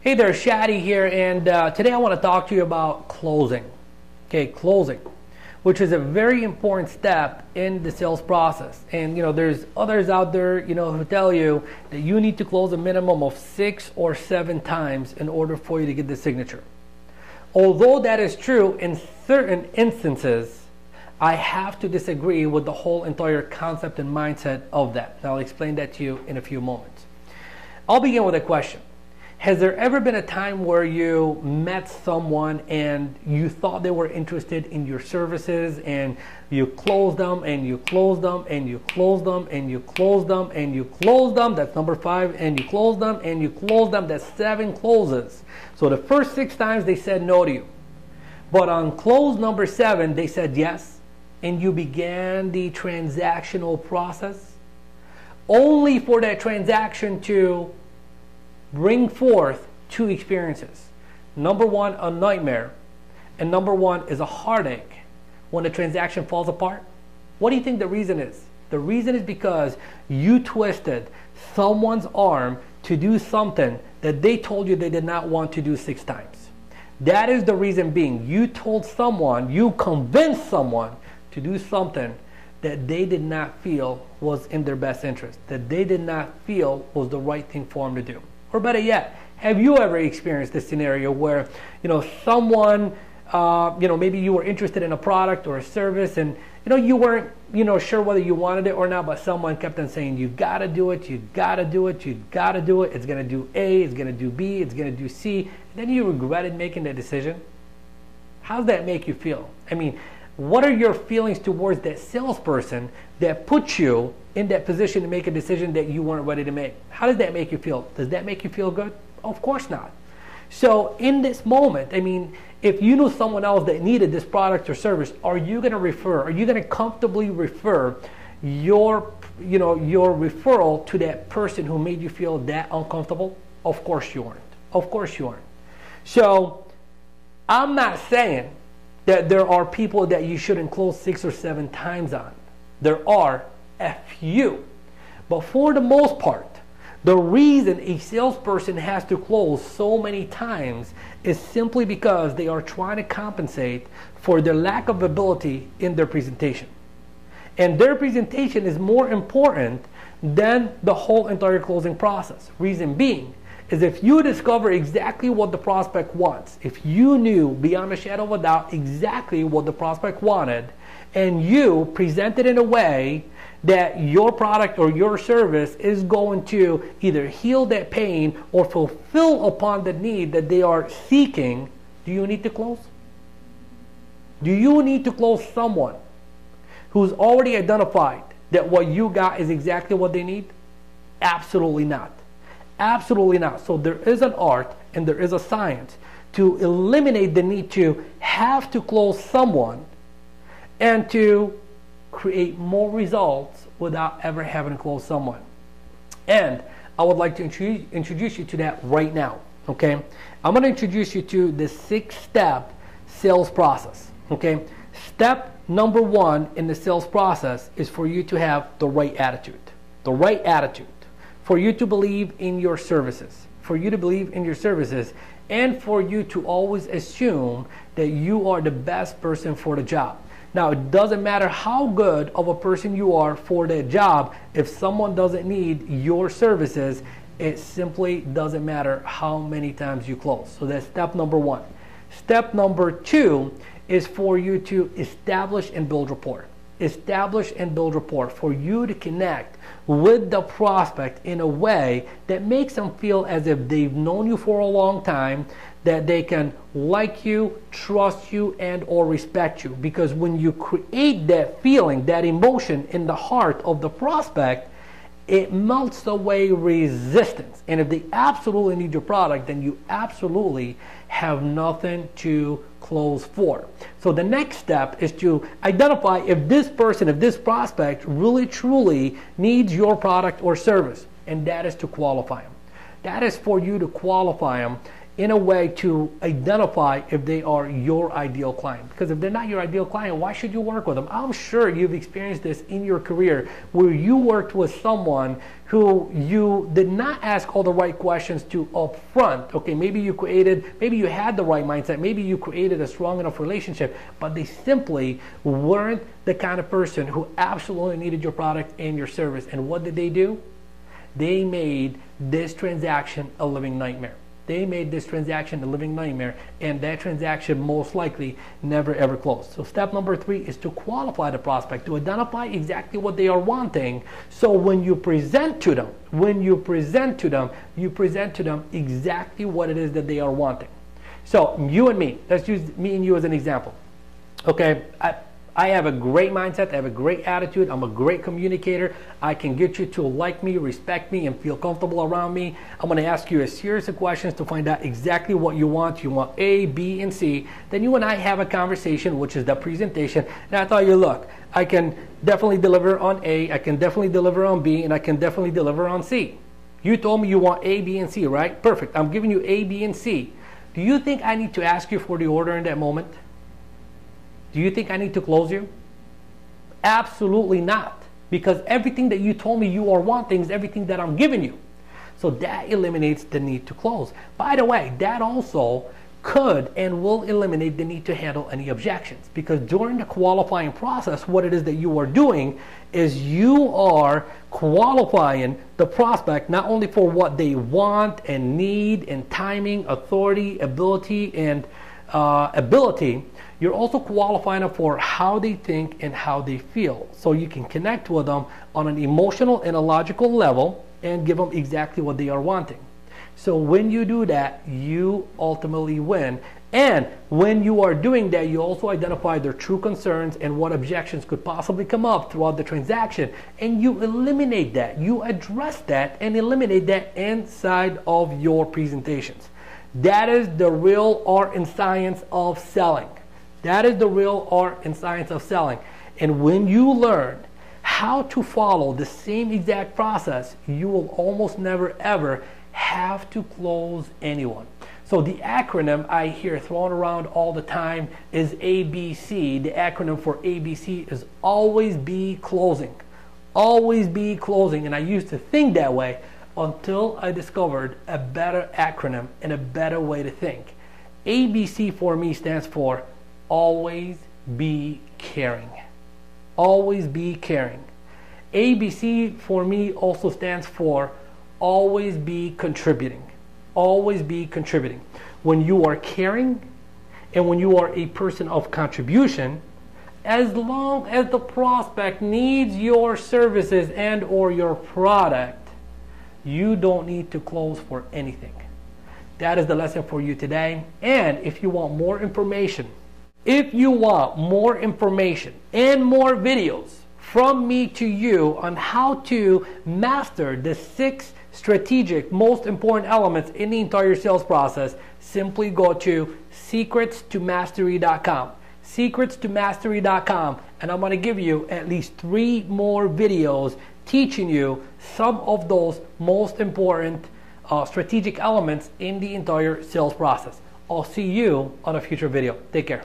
Hey there, Chadi here, and today I want to talk to you about closing. Okay, closing, which is a very important step in the sales process. And there's others out there, who tell you that you need to close a minimum of 6 or 7 times in order for you to get the signature. Although that is true in certain instances, I have to disagree with the whole entire concept and mindset of that. And I'll explain that to you in a few moments. I'll begin with a question. Has there ever been a time where you met someone and you thought they were interested in your services and you closed them and you closed them and you closed them and you closed them and you closed them? That's number 5. And you closed them and you closed them. That's 7 closes. So the first 6 times they said no to you. But on close number 7, they said yes. And you began the transactional process only for that transaction to bring forth 2 experiences. Number 1, a nightmare, and number 1 is a heartache when the transaction falls apart. What do you think the reason is? The reason is because you twisted someone's arm to do something that they told you they did not want to do 6 times. That is the reason being. You told someone, you convinced someone to do something that they did not feel was in their best interest, that they did not feel was the right thing for them to do. Or better yet, have you ever experienced this scenario where, someone, maybe you were interested in a product or a service and, you weren't, sure whether you wanted it or not, but someone kept on saying, you got to do it, you got to do it, you got to do it. It's going to do A, it's going to do B, it's going to do C. And then you regretted making that decision. How does that make you feel? I mean, what are your feelings towards that salesperson that put you in that position to make a decision that you weren't ready to make? How does that make you feel? Does that make you feel good? Of course not. So in this moment, I mean, if you knew someone else that needed this product or service, are you going to comfortably refer your referral to that person who made you feel that uncomfortable? Of course you aren't. Of course you aren't. So I'm not saying that there are people that you shouldn't close 6 or 7 times on. There are a few. But for the most part, the reason a salesperson has to close so many times is simply because they are trying to compensate for their lack of ability in their presentation. And their presentation is more important than the whole entire closing process. Reason being is if you discover exactly what the prospect wants, if you knew beyond a shadow of a doubt exactly what the prospect wanted, and you present it in a way that your product or your service is going to either heal that pain or fulfill upon the need that they are seeking, do you need to close? Do you need to close someone who's already identified that what you got is exactly what they need? Absolutely not. Absolutely not. So there is an art and there is a science to eliminate the need to have to close someone and to create more results without ever having to close someone. And I would like to introduce you to that right now. Okay, I'm going to introduce you to the 6-step sales process. Okay, step number 1 in the sales process is for you to have the right attitude. The right attitude. For you to believe in your services, and for you to always assume that you are the best person for the job. Now, it doesn't matter how good of a person you are for that job. If someone doesn't need your services, it simply doesn't matter how many times you close. So that's step number 1. Step number 2 is for you to establish and build rapport. Establish and build rapport, for you to connect with the prospect in a way that makes them feel as if they've known you for a long time, that they can like you, trust you, and or respect you. Because when you create that feeling, that emotion in the heart of the prospect, it melts away resistance. And if they absolutely need your product, then you absolutely have nothing to close for. So the next step is to identify if this person, if this prospect really truly needs your product or service, and that is to qualify them. That is for you to qualify them in a way to identify if they are your ideal client. Because if they're not your ideal client, why should you work with them? I'm sure you've experienced this in your career where you worked with someone who you did not ask all the right questions to up front. Okay, maybe you had the right mindset, maybe you created a strong enough relationship, but they simply weren't the kind of person who absolutely needed your product and your service. And what did they do? They made this transaction a living nightmare. They made this transaction a living nightmare, and that transaction most likely never ever closed. So step number 3 is to qualify the prospect, to identify exactly what they are wanting. So when you present to them, you present to them exactly what it is that they are wanting. So you and me, let's use me and you as an example. Okay, I have a great mindset, I have a great attitude, I'm a great communicator. I can get you to like me, respect me, and feel comfortable around me. I'm going to ask you a series of questions to find out exactly what you want. You want A, B, and C. Then you and I have a conversation, which is the presentation. And I thought you, look, I can definitely deliver on A, I can definitely deliver on B, and I can definitely deliver on C. You told me you want A, B, and C, right? Perfect. I'm giving you A, B, and C. Do you think I need to ask you for the order in that moment? Do you think I need to close you? Absolutely not. Because everything that you told me you are wanting is everything that I'm giving you. So that eliminates the need to close. By the way, that also could and will eliminate the need to handle any objections. Because during the qualifying process, what it is that you are doing is you are qualifying the prospect not only for what they want and need and timing, authority, ability, and you're also qualifying them for how they think and how they feel. So you can connect with them on an emotional and a logical level and give them exactly what they are wanting. So when you do that, you ultimately win. And when you are doing that, you also identify their true concerns and what objections could possibly come up throughout the transaction. And you eliminate that. You address that and eliminate that inside of your presentations. That is the real art and science of selling. That is the real art and science of selling. And when you learn how to follow the same exact process, you will almost never ever have to close anyone. So the acronym I hear thrown around all the time is ABC. The acronym for ABC is always be closing. Always be closing. And I used to think that way until I discovered a better acronym and a better way to think. ABC for me stands for always be caring. Always be caring. ABC for me also stands for always be contributing. Always be contributing. When you are caring and when you are a person of contribution, as long as the prospect needs your services and or your product, you don't need to close for anything. That is the lesson for you today. And if you want more information, and more videos from me to you on how to master the 6 strategic, most important elements in the entire sales process, simply go to secretstomastery.com. secretstomastery.com, and I'm going to give you at least 3 more videos teaching you some of those most important strategic elements in the entire sales process. I'll see you on a future video. Take care.